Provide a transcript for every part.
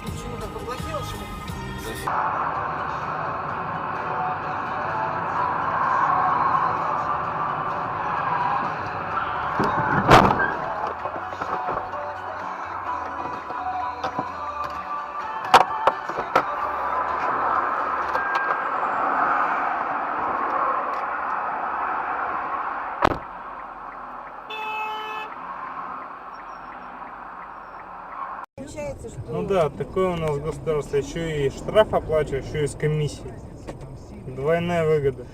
Почему так поблокировал, что ли? Получается, что... Ну да, такое у нас государство. Еще и штраф оплачиваю, еще и с комиссией. Двойная выгода.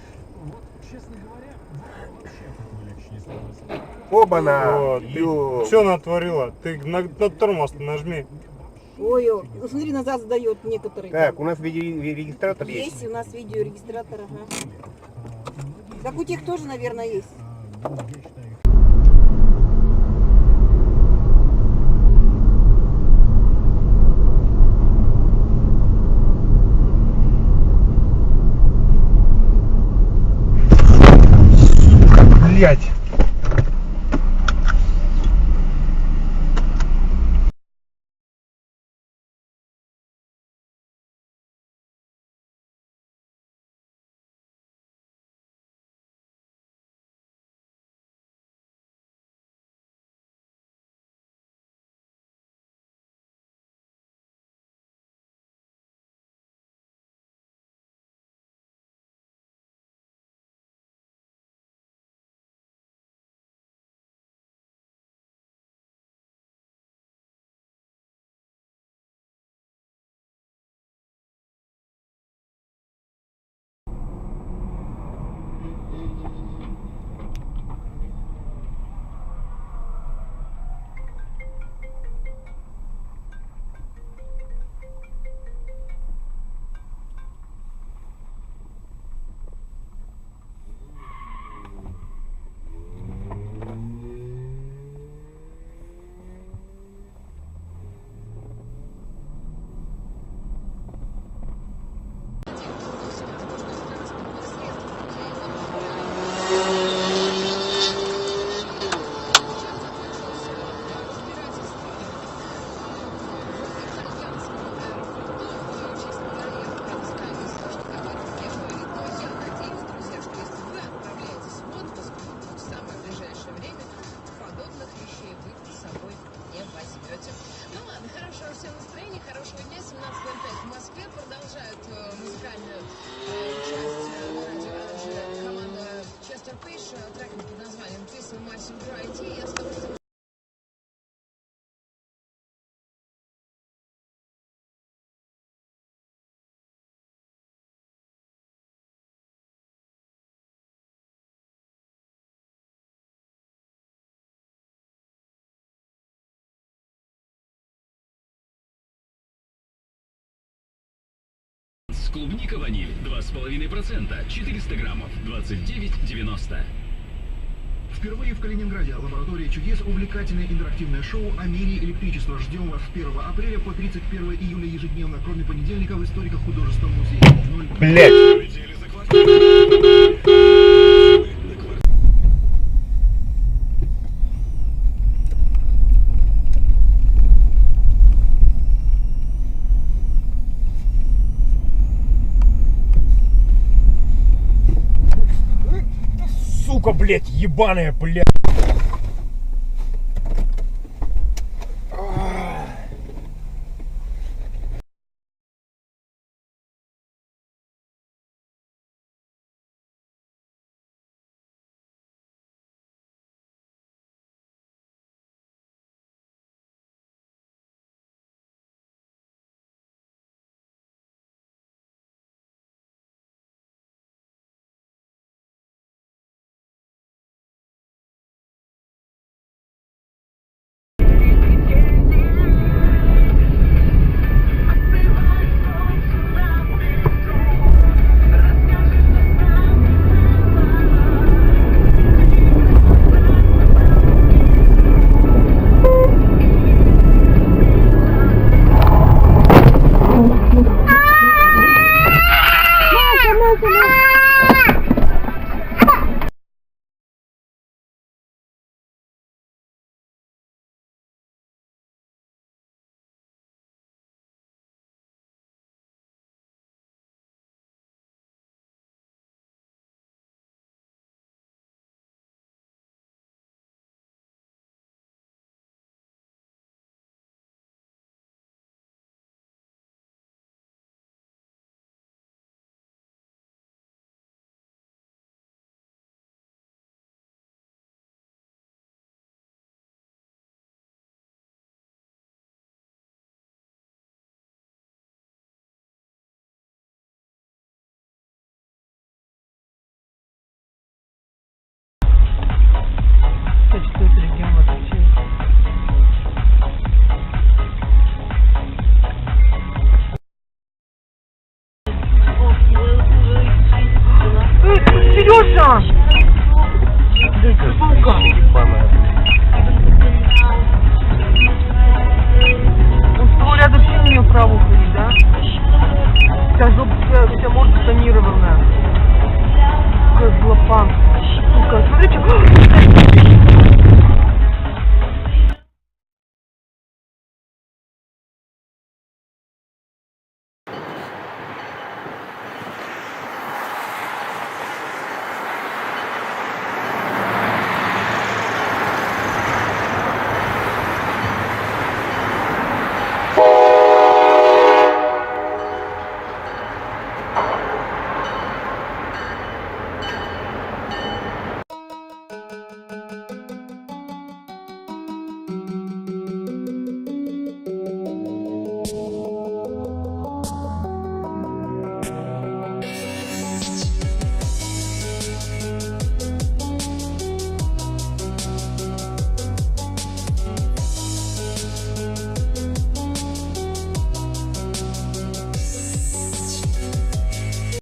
Оба-на! Вот. Ты что натворила? Ты на тормоз нажми. Ой, ну смотри, назад сдает некоторые. Так, у нас видеорегистратор есть? Есть у нас видеорегистратор, ага. Как у тех тоже, наверное, есть. Блять! Клубника ваниль 2,5%, 400 граммов, 29,90. Впервые в Калининграде лаборатория чудес увлекательное интерактивное шоу о мире электричества. Ждем вас с 1 апреля по 31 июля ежедневно, кроме понедельника в историко-художественном музее. Блять! Сука, блядь, ебаная, блядь.